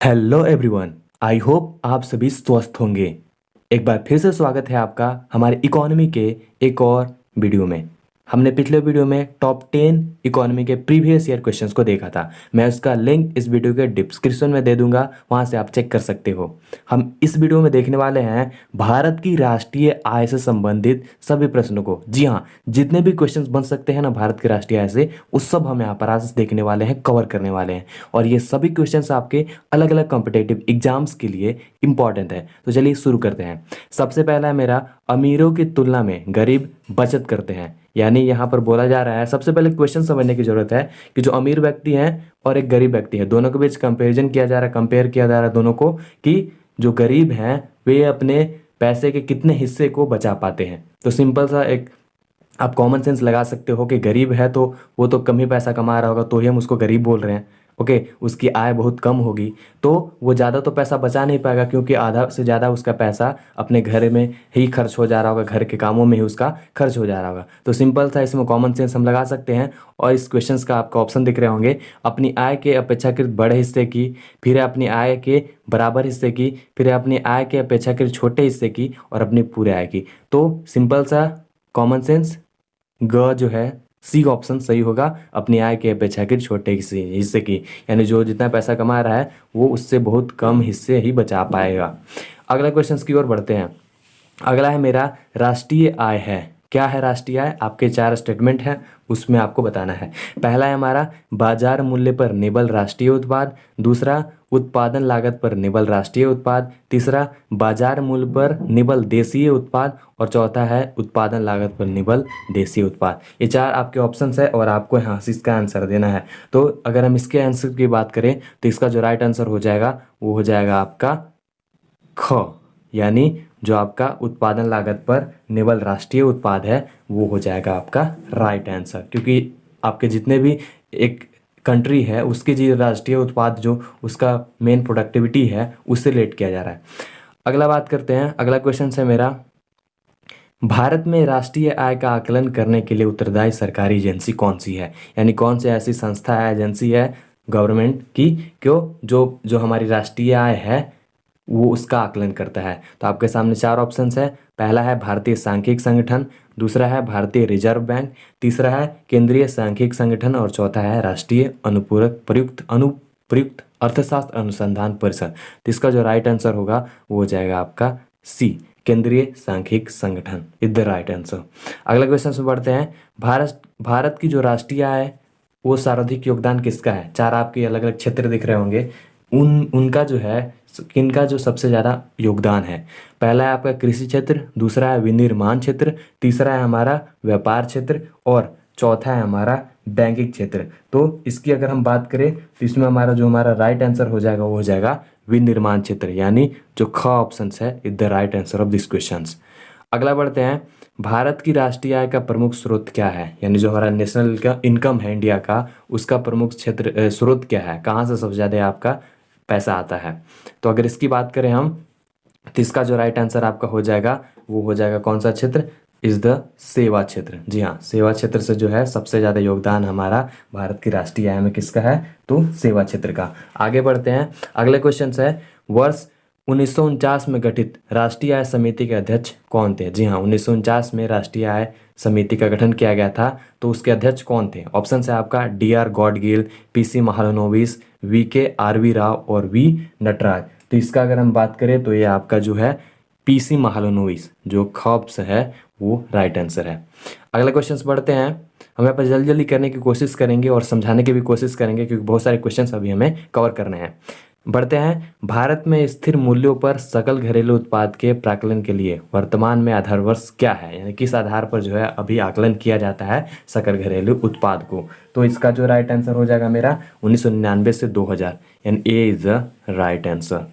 Hello everyone. I hope आप सभी स्वस्थ होंगे। एक बार फिर से स्वागत है आपका हमारे इकोनॉमी के एक और वीडियो में। हमने पिछले वीडियो में टॉप 10 इकोनॉमी के प्रीवियस ईयर क्वेश्चंस को देखा था। मैं उसका लिंक इस वीडियो के डिस्क्रिप्शन में दे दूंगा, वहां से आप चेक कर सकते हो। हम इस वीडियो में देखने वाले हैं भारत की राष्ट्रीय आय से संबंधित सभी प्रश्नों को। जी हाँ, जितने भी क्वेश्चंस बन सकते हैं ना भारत की राष्ट्रीय आय से, उस सब हम यहाँ पर आज देखने वाले हैं, कवर करने वाले हैं। और ये सभी क्वेश्चंस आपके अलग अलग कॉम्पिटेटिव एग्जाम्स के लिए इंपॉर्टेंट है। तो चलिए शुरू करते हैं। सबसे पहला है मेरा, अमीरों की तुलना में गरीब बचत करते हैं। यानी यहाँ पर बोला जा रहा है, सबसे पहले क्वेश्चन समझने की जरूरत है कि जो अमीर व्यक्ति हैं और एक गरीब व्यक्ति है, दोनों के बीच कंपेरिजन किया जा रहा है, कंपेयर किया जा रहा है दोनों को, कि जो गरीब हैं वे अपने पैसे के कितने हिस्से को बचा पाते हैं। तो सिंपल सा एक आप कॉमन सेंस लगा सकते हो कि गरीब है तो वो तो कम ही पैसा कमा रहा होगा, तो ही हम उसको गरीब बोल रहे हैं। ओके, उसकी आय बहुत कम होगी तो वो ज़्यादा तो पैसा बचा नहीं पाएगा, क्योंकि आधा से ज़्यादा उसका पैसा अपने घर में ही खर्च हो जा रहा होगा, घर के कामों में ही उसका खर्च हो जा रहा होगा। तो सिंपल था, इसमें कॉमन सेंस हम लगा सकते हैं। और इस क्वेश्चन का आपका ऑप्शन दिख रहे होंगे, अपनी आय के अपेक्षाकृत बड़े हिस्से की, फिर अपनी आय के बराबर हिस्से की, फिर अपनी आय के अपेक्षाकृत छोटे हिस्से की, और अपनी पूरे आय की। तो सिंपल सा कॉमन सेंस ग जो है सी ऑप्शन सही होगा, अपनी आय के अपेक्षाकृत छोटे हिस्से की। यानी जो जितना पैसा कमा रहा है वो उससे बहुत कम हिस्से ही बचा पाएगा। अगला क्वेश्चन की ओर बढ़ते हैं। अगला है मेरा, राष्ट्रीय आय है। क्या है राष्ट्रीय आय? आपके 4 स्टेटमेंट हैं, उसमें आपको बताना है। पहला है हमारा, बाजार मूल्य पर निबल राष्ट्रीय उत्पाद। दूसरा, उत्पादन लागत पर निबल राष्ट्रीय उत्पाद। तीसरा, बाजार मूल्य पर निबल देशीय उत्पाद। और चौथा है, उत्पादन लागत पर निबल देशीय उत्पाद। ये 4 आपके ऑप्शंस है और आपको यहाँ से इसका आंसर देना है। तो अगर हम इसके आंसर की बात करें तो इसका जो राइट आंसर हो जाएगा वो हो जाएगा आपका ख। यानी जो आपका उत्पादन लागत पर निबल राष्ट्रीय उत्पाद है वो हो जाएगा आपका राइट आंसर, क्योंकि आपके जितने भी एक कंट्री है उसके जो राष्ट्रीय उत्पाद जो उसका मेन प्रोडक्टिविटी है उससे रिलेट किया जा रहा है। अगला बात करते हैं। अगला क्वेश्चन है मेरा, भारत में राष्ट्रीय आय का आकलन करने के लिए उत्तरदायी सरकारी एजेंसी कौन सी है? यानी कौन सी ऐसी संस्था है, एजेंसी है गवर्नमेंट की, क्यों जो जो हमारी राष्ट्रीय आय है वो उसका आकलन करता है। तो आपके सामने 4 ऑप्शंस है। पहला है भारतीय सांख्यिकी संगठन, दूसरा है भारतीय रिजर्व बैंक, तीसरा है केंद्रीय सांख्यिकी संगठन, और चौथा है राष्ट्रीय अनुप्रयुक्त अर्थशास्त्र अनुसंधान परिषद। तो इसका जो राइट आंसर होगा वो हो जाएगा आपका सी, केंद्रीय सांख्यिकी संगठन इज द राइट आंसर। अगला क्वेश्चन से बढ़ते हैं। भारत की जो राष्ट्रीय आय वो सर्वाधिक योगदान किसका है? 4 आपके अलग अलग क्षेत्र दिख रहे होंगे, उनका जो है किनका जो सबसे ज़्यादा योगदान है। पहला है आपका कृषि क्षेत्र, दूसरा है विनिर्माण क्षेत्र, तीसरा है हमारा व्यापार क्षेत्र, और चौथा है हमारा बैंकिंग क्षेत्र। तो इसकी अगर हम बात करें तो इसमें हमारा राइट आंसर हो जाएगा वो हो जाएगा विनिर्माण क्षेत्र। यानी जो ख ऑप्शन है is the right answer of this question. अगला बढ़ते हैं। भारत की राष्ट्रीय आय का प्रमुख स्रोत क्या है? यानी जो हमारा नेशनल का इनकम है इंडिया का, उसका प्रमुख क्षेत्र स्रोत क्या है? कहाँ से सबसे ज़्यादा आपका पैसा आता है? तो अगर इसकी बात करें हम तो इसका जो राइट आंसर आपका हो जाएगा वो हो जाएगा कौन सा क्षेत्र? इज द सेवा क्षेत्र। जी हाँ, सेवा क्षेत्र से जो है सबसे ज़्यादा योगदान हमारा भारत की राष्ट्रीय आय में किसका है? तो सेवा क्षेत्र का। आगे बढ़ते हैं। अगले क्वेश्चन है, वर्ष 1949 में गठित राष्ट्रीय आय समिति के अध्यक्ष कौन थे? जी हाँ, 1949 में राष्ट्रीय आय समिति का गठन किया गया था, तो उसके अध्यक्ष कौन थे? ऑप्शन है आपका DR. Gadgil, PC. Mahalanobis, VK. RV. Rao और वी. नटराज। तो इसका अगर हम बात करें तो ये आपका जो है पी.सी. महालनोबिस जो खॉप्स है वो राइट आंसर है। अगला क्वेश्चन बढ़ते हैं। हम यहाँ पर जल्दी जल्दी करने की कोशिश करेंगे और समझाने की भी कोशिश करेंगे, क्योंकि बहुत सारे क्वेश्चन अभी हमें कवर करने हैं। बढ़ते हैं। भारत में स्थिर मूल्यों पर सकल घरेलू उत्पाद के प्राकलन के लिए वर्तमान में आधार वर्ष क्या है? यानी किस आधार पर जो है अभी आकलन किया जाता है सकल घरेलू उत्पाद को? तो इसका जो राइट आंसर हो जाएगा मेरा 1999 से 2000, यानी ए इज द राइट आंसर।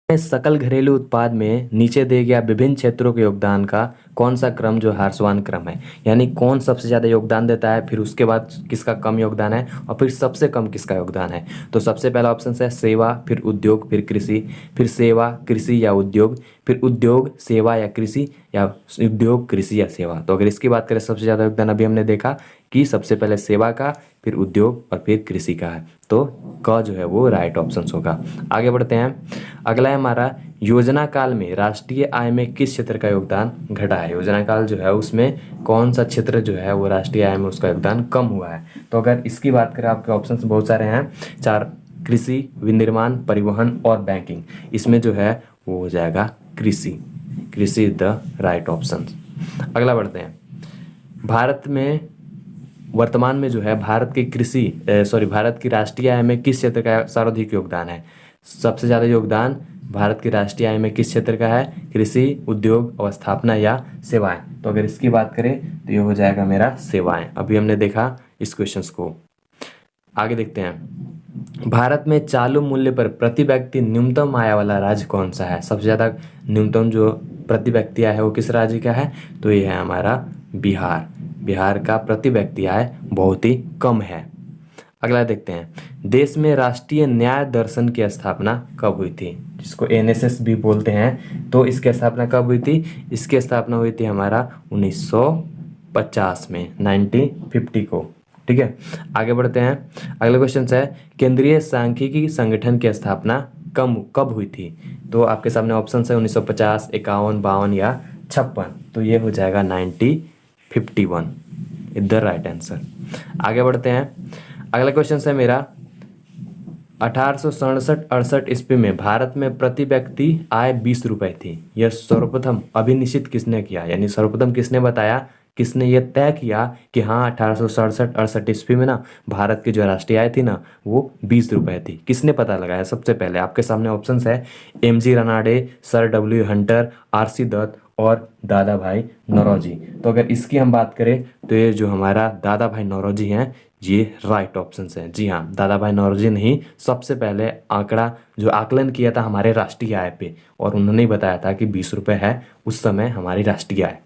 सकल घरेलू उत्पाद में नीचे दिए गया विभिन्न क्षेत्रों के योगदान का कौन सा क्रम जो ह्रासमान क्रम है, यानी कौन सबसे ज़्यादा योगदान देता है, फिर उसके बाद किसका कम योगदान है और फिर सबसे कम किसका योगदान है। तो सबसे पहला ऑप्शन है सेवा, फिर उद्योग, फिर कृषि, फिर सेवा, कृषि या उद्योग, फिर उद्योग, सेवा या कृषि, या उद्योग, कृषि या सेवा। तो अगर इसकी बात करें सबसे ज़्यादा योगदान अभी हमने देखा कि सबसे पहले सेवा का, फिर उद्योग और फिर कृषि का है। तो क जो है वो राइट ऑप्शन होगा। आगे बढ़ते हैं। अगला है हमारा, योजना काल में राष्ट्रीय आय में किस क्षेत्र का योगदान घटा है। योजना काल जो है उसमें कौन सा क्षेत्र जो है वो राष्ट्रीय आय में उसका योगदान कम हुआ है। तो अगर इसकी बात करें, आपके ऑप्शन बहुत सारे हैं, 4, कृषि, विनिर्माण, परिवहन और बैंकिंग। इसमें जो है वो हो जाएगा कृषि। कृषि इज द राइट ऑप्शन। अगला बढ़ते हैं। भारत में वर्तमान में जो है भारत की राष्ट्रीय आय में किस क्षेत्र का सर्वाधिक योगदान है। सबसे ज़्यादा योगदान भारत की राष्ट्रीय आय में किस क्षेत्र का है, कृषि, उद्योग, अवस्थापना या सेवाएं। तो अगर इसकी बात करें तो ये हो जाएगा मेरा सेवाएं। अभी हमने देखा इस क्वेश्चन को। आगे देखते हैं। भारत में चालू मूल्य पर प्रति व्यक्ति न्यूनतम आय वाला राज्य कौन सा है। सबसे ज़्यादा न्यूनतम जो प्रति व्यक्ति आय है वो किस राज्य का है, तो ये है हमारा बिहार। बिहार का प्रति व्यक्ति आय बहुत ही कम है। अगला देखते हैं। देश में राष्ट्रीय न्याय दर्शन की स्थापना कब हुई थी, जिसको एनएसएस भी बोलते हैं। तो इसकी स्थापना कब हुई थी, इसकी स्थापना हुई थी हमारा 1950 में, 1950 को। ठीक है, आगे बढ़ते हैं। अगला क्वेश्चन है, केंद्रीय सांख्यिकी संगठन की स्थापना कब हुई थी। तो आपके सामने ऑप्शन है 1950, 51, 52 या 56। तो ये हो जाएगा 1951 इज द राइट आंसर। आगे बढ़ते हैं। अगला क्वेश्चन है मेरा, 1867-68 ईस्वी में भारत में प्रति व्यक्ति आय 20 रुपये थी। यह सर्वप्रथम अभिनिश्चित किसने किया, यानी सर्वप्रथम किसने बताया, किसने ये तय किया कि हाँ 1867-68 ईस्वी में ना भारत की जो राष्ट्रीय आय थी ना वो 20 रुपये थी। किसने पता लगाया, सबसे पहले आपके सामने ऑप्शंस है MG Ranade, sir W Hunter, RC Dutt और दादा भाई नौरोजी। तो अगर इसकी हम बात करें तो ये जो हमारा दादा भाई नौरोजी हैं ये राइट ऑप्शन है। जी हाँ, दादा भाई नौरोजी ने ही सबसे पहले आकलन किया था हमारे राष्ट्रीय आय पे, और उन्होंने ही बताया था कि 20 रुपये है उस समय हमारी राष्ट्रीय आय।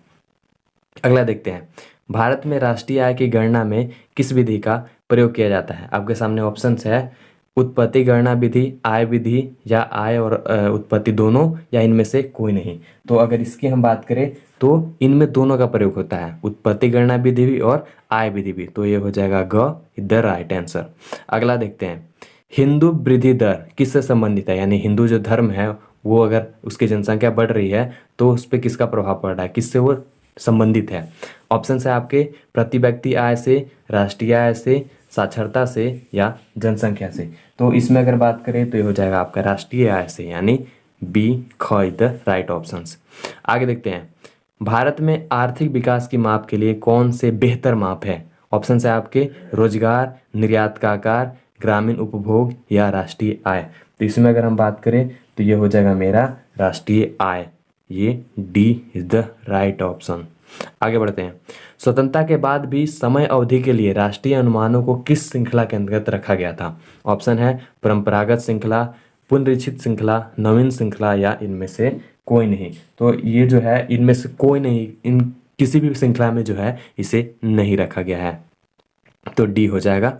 अगला देखते हैं। भारत में राष्ट्रीय आय की गणना में किस विधि का प्रयोग किया जाता है। आपके सामने ऑप्शंस है उत्पत्ति गणना विधि, आय विधि, या आय और उत्पत्ति दोनों, या इनमें से कोई नहीं। तो अगर इसकी हम बात करें तो इनमें दोनों का प्रयोग होता है, उत्पत्ति गणना विधि भी और आय विधि भी। तो ये हो जाएगा ग द राइट आंसर। अगला देखते हैं। हिंदू वृद्धि दर किससे संबंधित है, यानी हिंदू जो धर्म है वो अगर उसकी जनसंख्या बढ़ रही है तो उस पर किसका प्रभाव पड़ रहा है, किससे वो संबंधित है। ऑप्शन है आपके प्रति व्यक्ति आय से, राष्ट्रीय आय से, साक्षरता से या जनसंख्या से। तो इसमें अगर बात करें तो ये हो जाएगा आपका राष्ट्रीय आय से, यानी बी ख इज द राइट ऑप्शंस। आगे देखते हैं। भारत में आर्थिक विकास की माप के लिए कौन से बेहतर माप है। ऑप्शन है आपके रोजगार, निर्यात का आकार, ग्रामीण उपभोग या राष्ट्रीय आय। तो इसमें अगर हम बात करें तो ये हो जाएगा मेरा राष्ट्रीय आय, ये D is the right option. आगे बढ़ते हैं। स्वतंत्रता के बाद भी समय अवधि के लिए राष्ट्रीय अनुमानों को किस श्रृंखला के अंतर्गत रखा गया था। ऑप्शन है परंपरागत श्रृंखला, पुनरीक्षित श्रृंखला, नवीन श्रृंखला या इनमें से कोई नहीं। तो ये जो है इनमें से कोई नहीं, इन किसी भी श्रृंखला में जो है इसे नहीं रखा गया है। तो डी हो जाएगा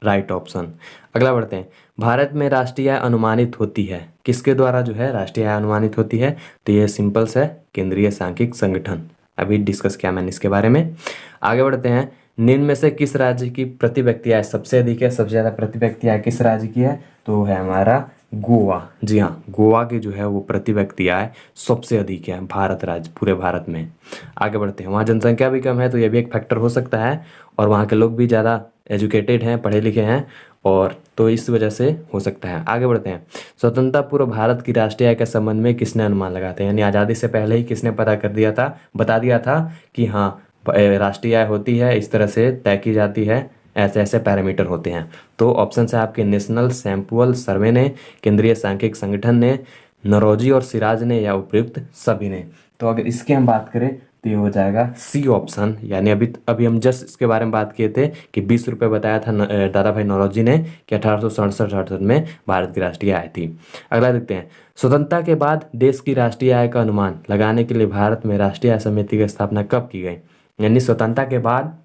राइट ऑप्शन। अगला बढ़ते हैं। भारत में राष्ट्रीय आय अनुमानित होती है किसके द्वारा, जो है राष्ट्रीय आय अनुमानित होती है। तो ये सिंपल है केंद्रीय सांख्यिकी संगठन। अभी डिस्कस किया मैंने इसके बारे में। आगे बढ़ते हैं। निम्न में से किस राज्य की प्रति व्यक्ति आय सबसे अधिक है, सबसे ज़्यादा प्रति व्यक्ति आय किस राज्य की है, तो है हमारा गोवा। जी हाँ, गोवा की जो है वो प्रति व्यक्ति आय सबसे अधिक है भारत राज्य, पूरे भारत में। आगे बढ़ते हैं। वहाँ जनसंख्या भी कम है तो ये भी एक फैक्टर हो सकता है, और वहाँ के लोग भी ज़्यादा एजुकेटेड हैं, पढ़े लिखे हैं, और तो इस वजह से हो सकता है। आगे बढ़ते हैं। स्वतंत्रता पूर्व भारत की राष्ट्रीय आय के संबंध में किसने अनुमान लगाते हैं, यानी आज़ादी से पहले ही किसने पता कर दिया था, बता दिया था कि हाँ राष्ट्रीय आय होती है, इस तरह से तय की जाती है, ऐसे ऐसे पैरामीटर होते हैं। तो ऑप्शन है आपके नेशनल सैंपल सर्वे ने, केंद्रीय सांख्यिकी संगठन ने, नौरोजी और सिराज ने, या उपयुक्त सभी ने। तो अगर इसकी हम बात करें तो ये हो जाएगा सी ऑप्शन। यानी अभी अभी हम जस्ट इसके बारे में बात किए थे कि 20 रुपये बताया था दादा भाई नौरोजी ने कि 1867-68 में भारत की राष्ट्रीय आय थी। अगला देखते हैं, स्वतंत्रता के बाद देश की राष्ट्रीय आय का अनुमान लगाने के लिए भारत में राष्ट्रीय आय समिति की स्थापना कब की गई। यानी स्वतंत्रता के बाद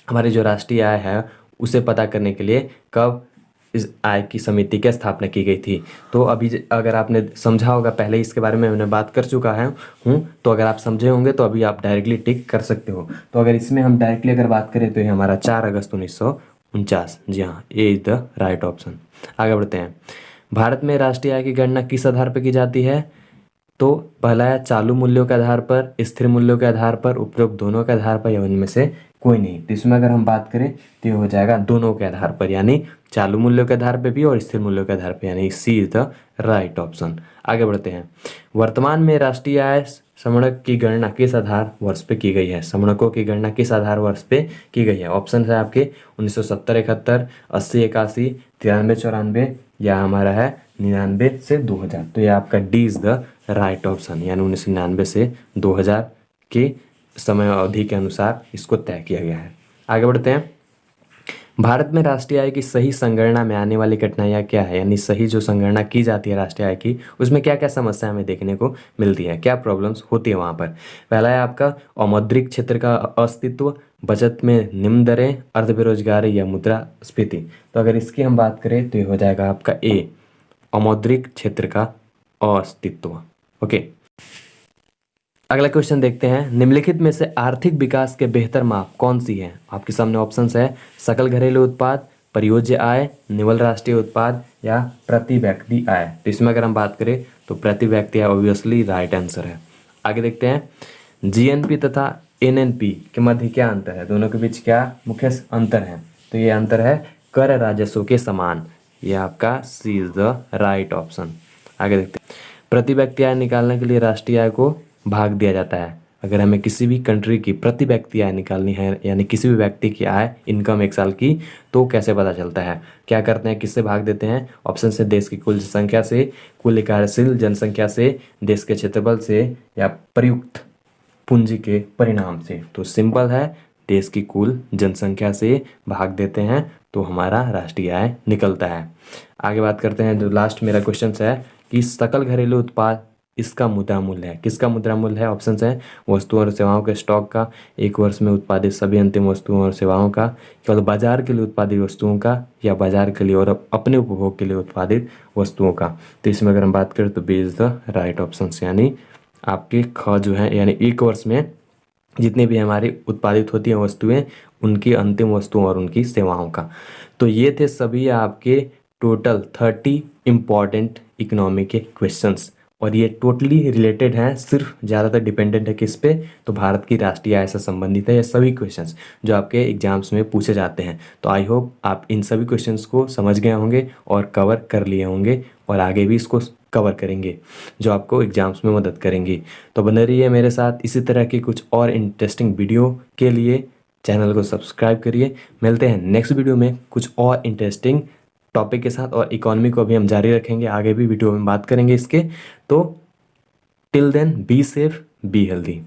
हमारी जो राष्ट्रीय आय है उसे पता करने के लिए कब इस आय की समिति की स्थापना की गई थी। तो अभी अगर आपने समझा होगा, पहले इसके बारे में मैंने बात कर चुका है तो अगर आप समझे होंगे तो अभी आप डायरेक्टली टिक कर सकते हो। तो अगर इसमें हम डायरेक्टली अगर बात करें तो ये हमारा 4 अगस्त 1949, जी हाँ, ए इज द राइट ऑप्शन। आगे बढ़ते हैं, भारत में राष्ट्रीय आय की गणना किस आधार पर की जाती है। तो पहला है चालू मूल्यों के आधार पर, स्थिर मूल्यों के आधार पर, उपरोक्त दोनों के आधार पर या उनमें से कोई नहीं। तो इसमें अगर हम बात करें तो ये हो जाएगा दोनों के आधार पर, यानी चालू मूल्यों के आधार पर भी और स्थिर मूल्यों के आधार पर, यानी सी इज द राइट ऑप्शन। आगे बढ़ते हैं, वर्तमान में राष्ट्रीय आय समणक की गणना किस आधार वर्ष पे की गई है। समणकों की गणना किस आधार वर्ष पे की गई है। ऑप्शन है आपके 1970-71, 80-81, 93-94 या हमारा है 99 से 2000। तो ये आपका D is the right option, यानी 1999 से 2000 के समय अवधि के अनुसार इसको तय किया गया है। आगे बढ़ते हैं, भारत में राष्ट्रीय आय की सही संगणना में आने वाली कठिनाइयाँ क्या है। यानी सही जो संगणना की जाती है राष्ट्रीय आय की, उसमें क्या क्या समस्या हमें देखने को मिलती है, क्या प्रॉब्लम्स होती है वहाँ पर। पहला है आपका अमौद्रिक क्षेत्र का अस्तित्व, बचत में निम्न दरें, अर्ध बेरोजगारी या मुद्रास्फीति। तो अगर इसकी हम बात करें तो ये हो जाएगा आपका ए, अमौद्रिक क्षेत्र का अस्तित्व। ओके, अगला क्वेश्चन देखते हैं, निम्नलिखित में से आर्थिक विकास के बेहतर माप कौन सी है। आपके सामने ऑप्शंस है, सकल घरेलू उत्पाद, परियोज्य आय, निवल राष्ट्रीय उत्पाद या प्रति व्यक्ति आय। तो इसमें अगर हम बात करें तो प्रति व्यक्ति आय ऑब्वियसली राइट आंसर है। आगे देखते हैं, जीएनपी तथा एनएनपी के मध्य क्या अंतर है, दोनों के बीच क्या मुख्य अंतर है। तो ये अंतर है कर राजस्व के समान, ये आपका सी इज द राइट ऑप्शन। आगे देखते हैं, प्रति व्यक्ति आय निकालने के लिए राष्ट्रीय आय को भाग दिया जाता है। अगर हमें किसी भी कंट्री की प्रति व्यक्ति आय निकालनी है, यानी किसी भी व्यक्ति की आय इनकम एक साल की, तो कैसे पता चलता है, क्या करते हैं, किससे भाग देते हैं। ऑप्शन से देश की कुल जनसंख्या से, कुल कार्यशील जनसंख्या से, देश के क्षेत्रफल से या प्रयुक्त पूंजी के परिणाम से। तो सिंपल है, देश की कुल जनसंख्या से भाग देते हैं तो हमारा राष्ट्रीय आय निकलता है। आगे बात करते हैं, जो लास्ट मेरा क्वेश्चन है कि सकल घरेलू उत्पाद इसका मुद्रा मूल्य है, किसका मुद्रा मूल्य है। ऑप्शन है, वस्तुओं और सेवाओं के स्टॉक का, एक वर्ष में उत्पादित सभी अंतिम वस्तुओं और सेवाओं का, केवल बाजार के लिए उत्पादित वस्तुओं का या बाजार के लिए और अपने उपभोग के लिए उत्पादित वस्तुओं का। तो इसमें अगर हम बात करें तो B is the right option, यानी आपके ख जो है, यानी एक वर्ष में जितनी भी हमारी उत्पादित होती हैं वस्तुएं, उनकी अंतिम वस्तुओं और उनकी सेवाओं का। तो ये थे सभी आपके टोटल 30 इम्पॉर्टेंट इकोनॉमी के क्वेश्चंस, और ये टोटली रिलेटेड हैं, सिर्फ ज़्यादातर डिपेंडेंट है किस पे, तो भारत की राष्ट्रीय आय से संबंधित है ये सभी क्वेश्चंस जो आपके एग्जाम्स में पूछे जाते हैं। तो आई होप आप इन सभी क्वेश्चंस को समझ गए होंगे और कवर कर लिए होंगे, और आगे भी इसको कवर करेंगे जो आपको एग्जाम्स में मदद करेंगी। तो बने रहिए मेरे साथ, इसी तरह की कुछ और इंटरेस्टिंग वीडियो के लिए चैनल को सब्सक्राइब करिए। मिलते हैं नेक्स्ट वीडियो में कुछ और इंटरेस्टिंग टॉपिक के साथ, और इकोनॉमी को अभी हम जारी रखेंगे, आगे भी वीडियो में बात करेंगे इसके। तो till then be safe, be healthy.